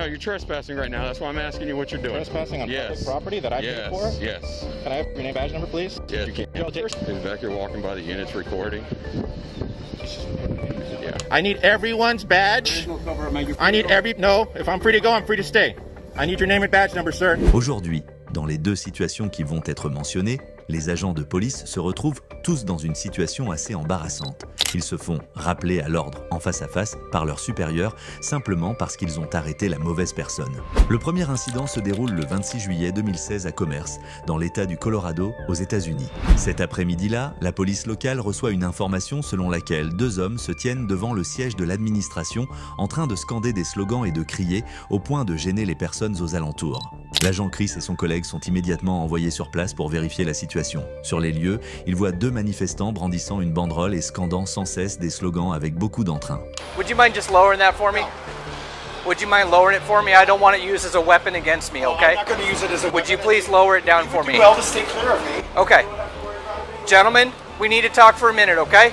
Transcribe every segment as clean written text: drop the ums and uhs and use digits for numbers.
you're trespassing right now. That's why I'm asking you what you're doing. Trespassing on public property that I paid for? Yes. Can I have your name, badge number, please? Yes. He's back here walking by the units recording. Yeah. I need everyone's badge. I need no, if I'm free to go, I'm free to stay. I need your name and badge number, sir. Aujourd'hui, dans les deux situations qui vont être mentionnées, les agents de police se retrouvent tous dans une situation assez embarrassante. Ils se font rappeler à l'ordre en face à face par leurs supérieurs simplement parce qu'ils ont arrêté la mauvaise personne. Le premier incident se déroule le 26 juillet 2016 à Commerce, dans l'État du Colorado, aux États-Unis. Cet après-midi-là, la police locale reçoit une information selon laquelle deux hommes se tiennent devant le siège de l'administration en train de scander des slogans et de crier au point de gêner les personnes aux alentours. L'agent Chris et son collègue sont immédiatement envoyés sur place pour vérifier la situation. Sur les lieux, ils voient deux manifestants brandissant une banderole et scandant sans cesse des slogans avec beaucoup d'entrain. Would you mind just lowering that for me? Would you mind lowering it for me? I don't want it used as a weapon against me, okay? I'm not going to use it as a weapon. Would you please lower it down for You me? do well to stay clear of me. Okay. Gentlemen, we need to talk for a minute, okay?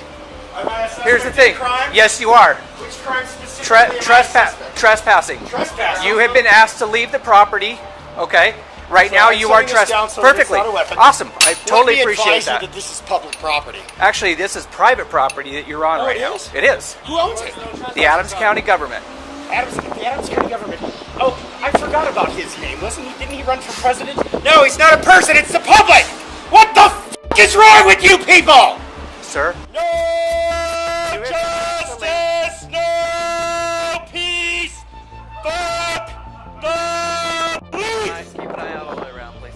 Am I a suspect Here's the in thing. crime? Yes, you are. Which crime specifically am I a suspect? Trespassing. Trespassing? You have been asked to leave the property, okay? Right So now I'm you are setting this down trespassing. so Perfectly. it's not a weapon. Awesome. I totally Let me appreciate advise you that. that this is public property. Actually, this is private property that you're on Oh, right it now. is? It is. Who owns it? The Adams County government. The Adams County government. Oh, I forgot about his name. Didn't he run for president? No, he's not a person, it's the public! What the f*** is wrong with you people? Sir? No justice, no peace, fuck the police! Keep an eye out all the way around, please.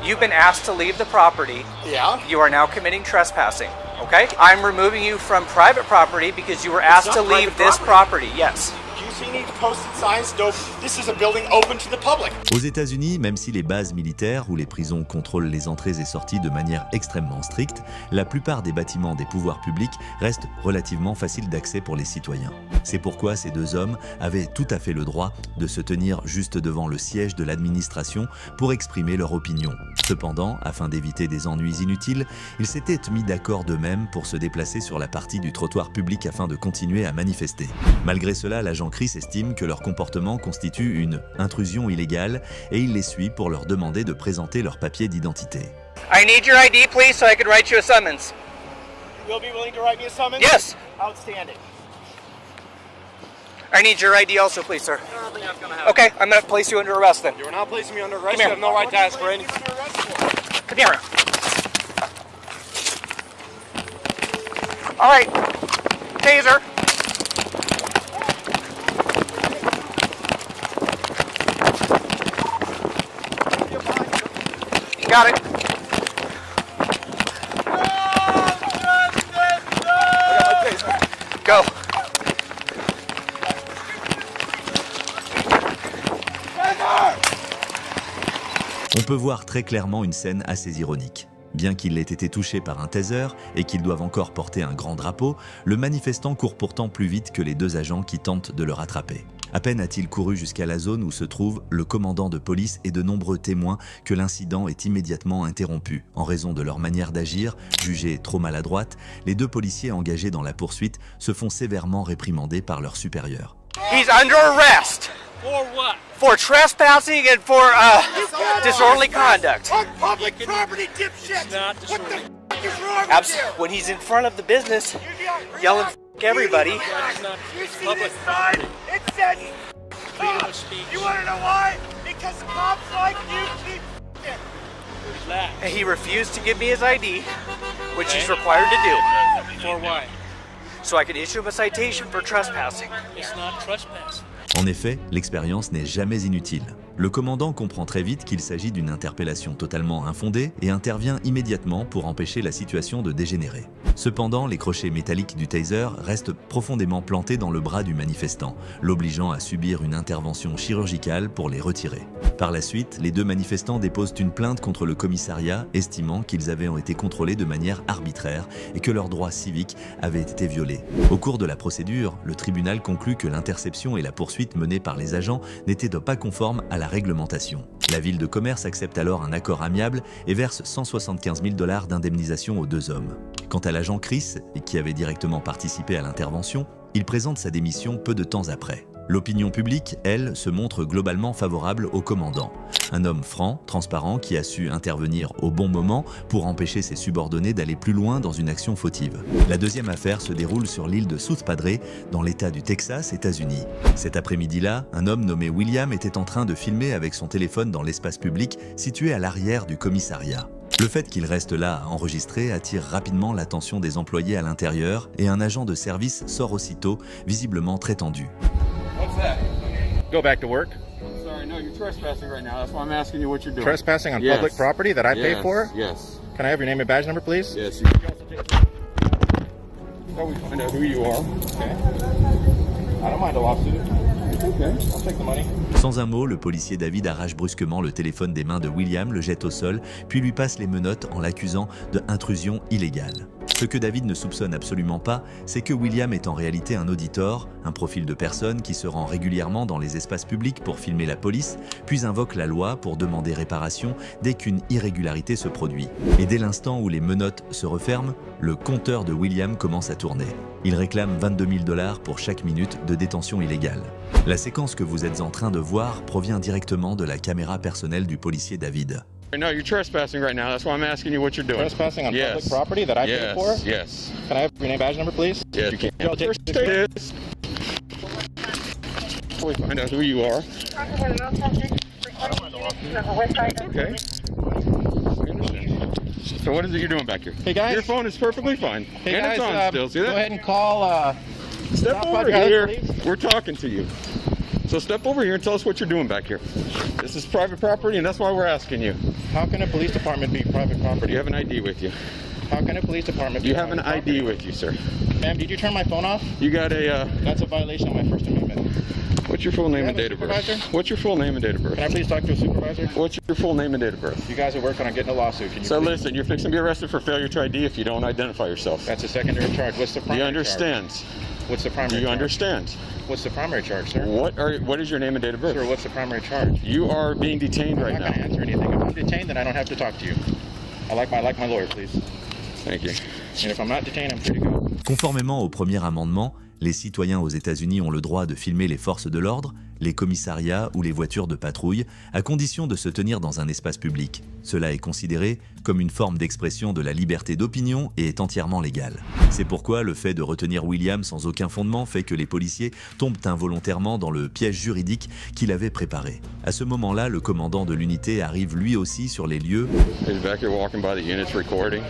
You've been asked to leave the property. Yeah? You are now committing trespassing, okay? I'm removing you from private property because you were asked to not leave private this property, yes. Do you see any posted signs? No, this is a building open to the public. Aux États-Unis, même si les bases militaires ou les prisons contrôlent les entrées et sorties de manière extrêmement stricte, la plupart des bâtiments des pouvoirs publics restent relativement faciles d'accès pour les citoyens. C'est pourquoi ces deux hommes avaient tout à fait le droit de se tenir juste devant le siège de l'administration pour exprimer leur opinion. Cependant, afin d'éviter des ennuis inutiles, ils s'étaient mis d'accord d'eux-mêmes pour se déplacer sur la partie du trottoir public afin de continuer à manifester. Malgré cela, l'agent Chris estime que leur comportement constitue une intrusion illégale et il les suit pour leur demander de présenter leurs papiers d'identité. I need your ID, please, so I can write you a summons. You will be willing to write me a summons? Yes. Outstanding. I need your ID also, please, sir. Okay, I'm going to place you under arrest then. You are not placing me under arrest. Come here. You have no right to ask for any. Come here. All right. Taser. Got it. Go. On peut voir très clairement une scène assez ironique. Bien qu'il ait été touché par un taser et qu'ils doivent encore porter un grand drapeau, le manifestant court pourtant plus vite que les deux agents qui tentent de le rattraper. À peine a-t-il couru jusqu'à la zone où se trouve le commandant de police et de nombreux témoins que l'incident est immédiatement interrompu. En raison de leur manière d'agir, jugée trop maladroite, les deux policiers engagés dans la poursuite se font sévèrement réprimander par leurs supérieurs. He's under arrest. For what? For trespassing and for disorderly conduct. On public property, dipshit! What the f*** is wrong with you? When he's in front of the business, yelling f*** everybody. You see this sign? It says freedom of speech. You want to know why? Because cops like you keep f***ing. And he refused to give me his ID, which he's required to do. For why? So I could issue him a citation for trespassing. It's not trespass. En effet, l'expérience n'est jamais inutile. Le commandant comprend très vite qu'il s'agit d'une interpellation totalement infondée et intervient immédiatement pour empêcher la situation de dégénérer. Cependant, les crochets métalliques du taser restent profondément plantés dans le bras du manifestant, l'obligeant à subir une intervention chirurgicale pour les retirer. Par la suite, les deux manifestants déposent une plainte contre le commissariat, estimant qu'ils avaient été contrôlés de manière arbitraire et que leurs droits civiques avaient été violés. Au cours de la procédure, le tribunal conclut que l'interception et la poursuite menée par les agents n'étaient pas conformes à la réglementation. La ville de Commerce accepte alors un accord amiable et verse 175 000 $ d'indemnisation aux deux hommes. Quant à l'agent Chris, qui avait directement participé à l'intervention, il présente sa démission peu de temps après. L'opinion publique, elle, se montre globalement favorable au commandant. Un homme franc, transparent, qui a su intervenir au bon moment pour empêcher ses subordonnés d'aller plus loin dans une action fautive. La deuxième affaire se déroule sur l'île de South Padre, dans l'État du Texas, États-Unis. Cet après-midi-là, un homme nommé William était en train de filmer avec son téléphone dans l'espace public situé à l'arrière du commissariat. Le fait qu'il reste là à enregistrer attire rapidement l'attention des employés à l'intérieur et un agent de service sort aussitôt, visiblement très tendu. What's that? Go back to work. Sorry, no, you're trespassing right now. That's why I'm asking you what you're doing. Trespassing on Yes. public property that I pay for? Yes. Can I have your name and badge number, please? Yes. You so we find out who you are. Okay. I don't mind a lawsuit. Okay. I'll take the money. Sans un mot, le policier David arrache brusquement le téléphone des mains de William, le jette au sol, puis lui passe les menottes en l'accusant de intrusion illégale. Ce que David ne soupçonne absolument pas, c'est que William est en réalité un auditor, un profil de personne qui se rend régulièrement dans les espaces publics pour filmer la police, puis invoque la loi pour demander réparation dès qu'une irrégularité se produit. Et dès l'instant où les menottes se referment, le compteur de William commence à tourner. Il réclame 22 000 $ pour chaque minute de détention illégale. La séquence que vous êtes en train de voir provient directement de la caméra personnelle du policier David. No, you're trespassing right now. That's why I'm asking you what you're doing. Trespassing on Yes. public property that I pay for? Yes. Can I have your name and badge number, please? Yes. You can't. Y'all take First pictures? is we find out who you are. Okay. We understand. So what is it you're doing back here? Hey, guys. Your phone is perfectly fine. Hey, and guys, it's on still. See that? go ahead and call, Step Stop over by your here. house, please. We're talking to you. So step over here and tell us what you're doing back here. This is private property, and that's why we're asking you. how can a police department be private Do property? you have an ID with you? How can a police department be You have an private ID property? with you, sir. Ma'am, did you turn my phone off? You got a, That's a violation of my First Amendment. what's your full name You and have a date of birth? supervisor? What's your full name and date of birth? Can I please talk to a supervisor? What's your full name and date of birth? You guys are working on getting a lawsuit. Can you So please? listen, you're fixing to be arrested for failure to ID if you don't identify yourself. That's a secondary charge. What's the Do primary you understand? charge? What's the Do primary you charge? understand? What's the primary charge, sir? What is your name and date of birth? Sir, what's the primary charge? You are being detained I'm right not going to now. answer anything. If I'm detained, then I don't have to talk to you. I like my lawyer, please. Thank you. And if I'm not detained, I'm free to go. Conformément au premier amendement, les citoyens aux États-Unis ont le droit de filmer les forces de l'ordre, les commissariats ou les voitures de patrouille, à condition de se tenir dans un espace public. Cela est considéré comme une forme d'expression de la liberté d'opinion et est entièrement légal. C'est pourquoi le fait de retenir William sans aucun fondement fait que les policiers tombent involontairement dans le piège juridique qu'il avait préparé. À ce moment-là, le commandant de l'unité arrive lui aussi sur les lieux. He's back here walking by the units recording.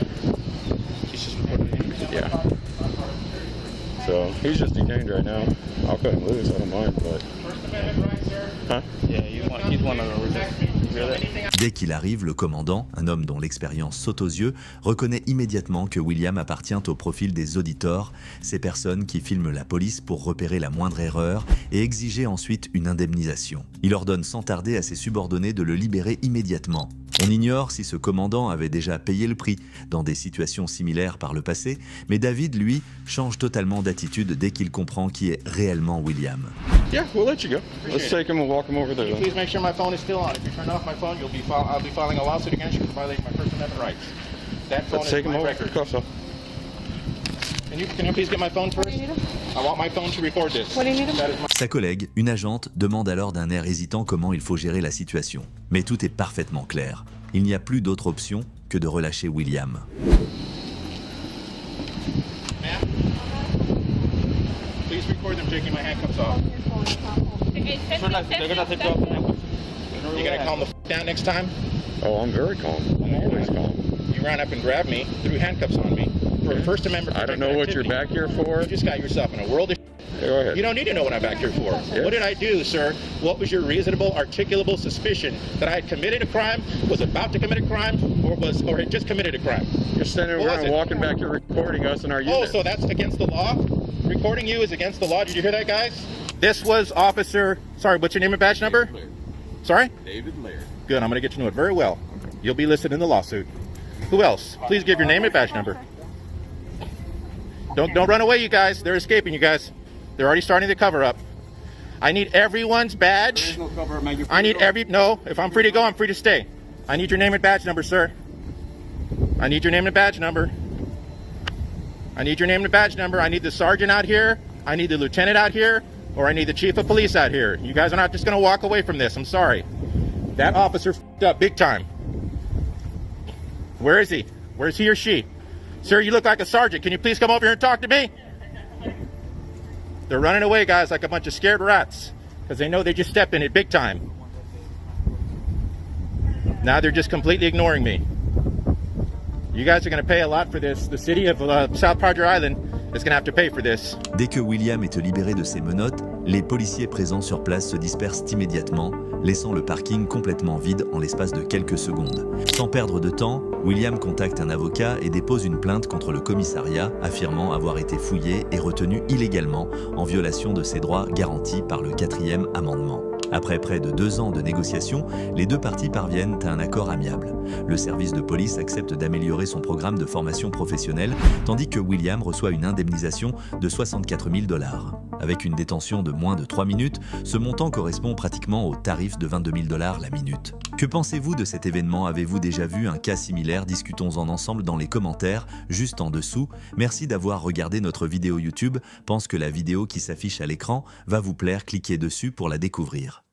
Yeah. So he's just detained right now. I'll cut him loose. I don't mind, but. Huh? Yeah, he's one of the Dès qu'il arrive, le commandant, un homme dont l'expérience saute aux yeux, reconnaît immédiatement que William appartient au profil des auditors, ces personnes qui filment la police pour repérer la moindre erreur et exiger ensuite une indemnisation. Il ordonne sans tarder à ses subordonnés de le libérer immédiatement. On ignore si ce commandant avait déjà payé le prix dans des situations similaires par le passé, mais David, lui, change totalement d'attitude dès qu'il comprend qui est réellement William. Yeah, we'll let you go. Let's take him and walk him over there. then. Please make sure my phone is still on. If you turn off my phone, I'll be filing a lawsuit against you for violating my First Amendment rights. That phone Let's is take him my over. record. Cuffs off. Can you please get my phone first? I want my phone to record this. That is my Sa collègue, une agente, demande alors d'un air hésitant comment il faut gérer la situation. Mais tout est parfaitement clair. Il n'y a plus d'autre option que de relâcher William. Ma'am, please record them taking my handcuffs off. You gonna calm the down next time? Oh, I'm very calm. I'm always calm. You ran up and grabbed me, threw handcuffs on me for a First Amendment. I don't know what you're back here for. You just got yourself in a world of. Go ahead. You don't need to know what I'm back here for. Yeah. What did I do, sir? What was your reasonable, articulable suspicion that I had committed a crime, was about to commit a crime, or had just committed a crime? You're standing What was around it? walking back here recording us in our Oh, unit. so that's against the law? Recording you is against the law. Did you hear that, guys? This was Officer. Sorry, what's your name and badge number? Sorry? David Laird. Good. I'm going to get to know it very well. You'll be listed in the lawsuit. Who else? Please give your name and badge number. Don't run away, you guys. They're escaping, you guys. They're already starting the cover up. I need everyone's badge. No cover, man. You're I need free to go. no. If I'm free to go, I'm free to stay. I need your name and badge number, sir. I need your name and badge number. I need your name and badge number. I need the sergeant out here. I need the lieutenant out here. or I need the chief of police out here. You guys are not just going to walk away from this. I'm sorry. That officer f***ed up big time. Where is he? Where's he or she? Sir, you look like a sergeant. Can you please come over here and talk to me? They're running away, guys, like a bunch of scared rats because they know they just stepped in it big time. Now they're just completely ignoring me. You guys are going to pay a lot for this. The city of South Padre Island is going to have to pay for this. Dès que William est libéré de ses menottes, les policiers présents sur place se dispersent immédiatement, laissant le parking complètement vide en l'espace de quelques secondes. Sans perdre de temps, William contacte un avocat et dépose une plainte contre le commissariat, affirmant avoir été fouillé et retenu illégalement en violation de ses droits garantis par le 4e amendement. Après près de 2 ans de négociations, les deux parties parviennent à un accord amiable. Le service de police accepte d'améliorer son programme de formation professionnelle, tandis que William reçoit une indemnisation de 64 000 $. Avec une détention de moins de 3 minutes, ce montant correspond pratiquement au tarif de 22 000 $ la minute. Que pensez-vous de cet événement? Avez-vous déjà vu un cas similaire? Discutons-en ensemble dans les commentaires, juste en dessous. Merci d'avoir regardé notre vidéo YouTube. Pense que la vidéo qui s'affiche à l'écran va vous plaire, cliquez dessus pour la découvrir.